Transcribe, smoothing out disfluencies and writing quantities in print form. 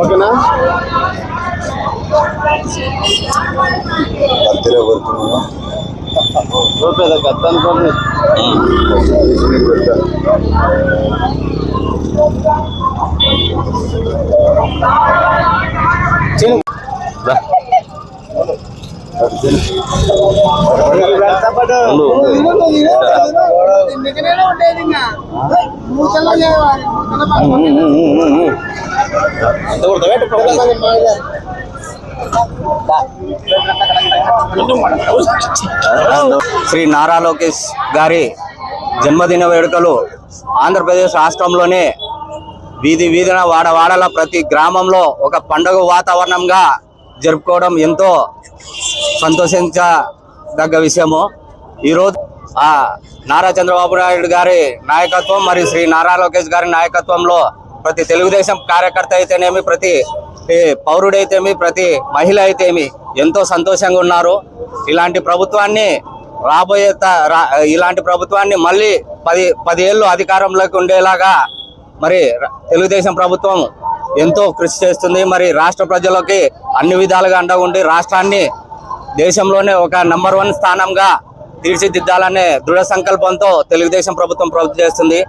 ఓకేనా రూపాయ కత్తనుకోండి శ్రీ నారా లోకేష్ గారి జన్మదిన వేడుకలు ఆంధ్రప్రదేశ్ రాష్ట్రంలోనే వీధి వీధిన వాడవాడల ప్రతి గ్రామంలో ఒక పండుగ వాతావరణంగా జరుపుకోవడం ఎంతో సంతోషించదగ్గ విషయము. ఈరోజు నారా చంద్రబాబు నాయుడు గారి నాయకత్వం మరియు శ్రీ నారా లోకేష్ గారి నాయకత్వంలో ప్రతి తెలుగుదేశం కార్యకర్త అయితేనేమి, ప్రతి పౌరుడైతేమి, ప్రతి మహిళ అయితేమి ఎంతో సంతోషంగా ఉన్నారు. ఇలాంటి ప్రభుత్వాన్ని మళ్ళీ 10 ఏళ్ళు అధికారంలోకి ఉండేలాగా మరి తెలుగుదేశం ప్రభుత్వం ఎంతో కృషి చేస్తుంది. మరి రాష్ట్ర ప్రజలకి అన్ని విధాలుగా అండగా ఉండి రాష్ట్రాన్ని దేశంలోనే ఒక నంబర్ 1 స్థానంగా తీర్చిదిద్దాలనే దృఢ సంకల్పంతో తెలుగుదేశం ప్రభుత్వం చేస్తుంది.